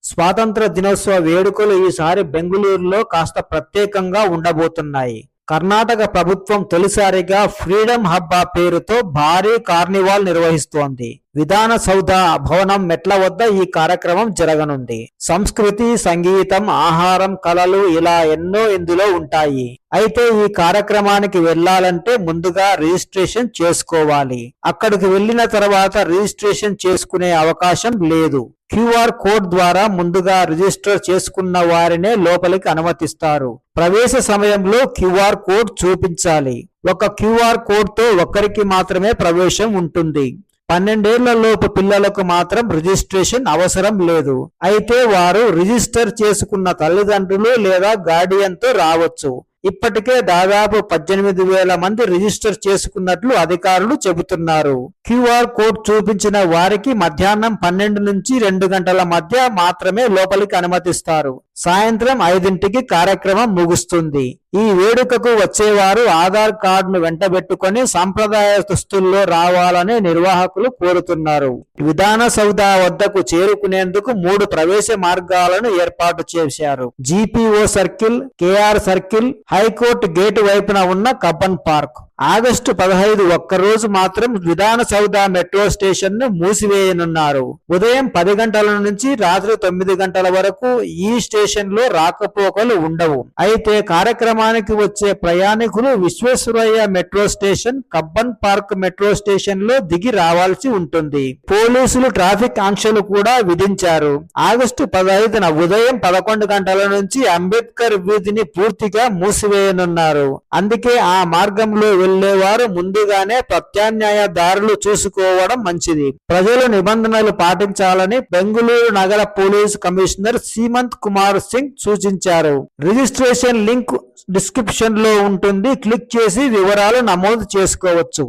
స్వాతంత్ర దినోత్సవ వేడుకలు ఈసారి బెంగళూరులో కాస్త ప్రత్యేకంగా ఉండబోతున్నాయి. కర్ణాటక ప్రభుత్వం తొలిసారిగా ఫ్రీడమ్ హబ్ పేరుతో భారీ కార్నివాల్ నిర్వహిస్తోంది. విధాన సౌధ భవనం మెట్ల వద్ద ఈ కార్యక్రమం జరగనుంది. సంస్కృతి, సంగీతం, ఆహారం, కళలు ఇలా ఎన్నో ఇందులో ఉంటాయి. అయితే ఈ కార్యక్రమానికి వెళ్లాలంటే ముందుగా రిజిస్ట్రేషన్ చేసుకోవాలి. అక్కడికి వెళ్లిన తర్వాత రిజిస్ట్రేషన్ చేసుకునే అవకాశం లేదు. క్యూఆర్ కోడ్ ద్వారా ముందుగా రిజిస్టర్ చేసుకున్న వారినే లోపలికి అనుమతిస్తారు. ప్రవేశ సమయంలో క్యూఆర్ కోడ్ చూపించాలి. ఒక క్యూఆర్ కోడ్ తో ఒక్కరికి మాత్రమే ప్రవేశం ఉంటుంది. 12 ఏళ్ల లోపు పిల్లలకు మాత్రం రిజిస్ట్రేషన్ అవసరం లేదు. అయితే వారు రిజిస్టర్ చేసుకున్న తల్లిదండ్రులు లేదా గార్డియన్ తో రావచ్చు. ఇప్పటికే దాదాపు 18,000 మంది రిజిస్టర్ చేసుకున్నట్లు అధికారులు చెబుతున్నారు. క్యూఆర్ కోడ్ చూపించిన వారికి మధ్యాహ్నం 12 నుంచి 2 గంటల మధ్య మాత్రమే లోపలికి అనుమతిస్తారు. సాయంత్రం 5ంటికి కార్యక్రమం ముగుస్తుంది. ఈ వేడుకకు వచ్చేవారు ఆధార్ కార్డును వెంటబెట్టుకుని సంప్రదాయ దుస్తుల్లో రావాలని నిర్వాహకులు కోరుతున్నారు. విధాన సౌధ వద్దకు చేరుకునేందుకు 3 ప్రవేశ మార్గాలను ఏర్పాటు చేశారు. GPO circle, KR circle, high court gate వైపున ఉన్న కబ్బన్ పార్క్. ఆగస్టు 15 ఒక్కరోజు మాత్రం విధాన సౌధ మెట్రో స్టేషన్ ను మూసివేయనున్నారు. ఉదయం 10 గంటల నుంచి రాత్రి 9 గంటల వరకు ఈ స్టేషన్ లో రాకపోకలు ఉండవు. అయితే కార్యక్రమానికి వచ్చే ప్రయాణికులు Visvesvaraya metro station, Cubbon park metro station లో దిగి రావాల్సి ఉంటుంది. పోలీసులు ట్రాఫిక్ ఆంక్షలు కూడా విధించారు. ఆగస్టు 15న ఉదయం 11 గంటల నుంచి అంబేద్కర్ వీధిని పూర్తిగా మూసివేయనున్నారు. అందుకే ఆ మార్గంలో వెళ్లేవారు ముందుగానే ప్రత్యామ్నాయ దారులు చూసుకోవడం మంచిది. ప్రజలు నిబంధనలు పాటించాలని బెంగళూరు నగర పోలీస్ కమిషనర్ సీమంత్ కుమార్ సింగ్ సూచించారు. రిజిస్ట్రేషన్ లింక్ డిస్క్రిప్షన్ లో ఉంటుంది. క్లిక్ చేసి వివరాలు నమోదు చేసుకోవచ్చు.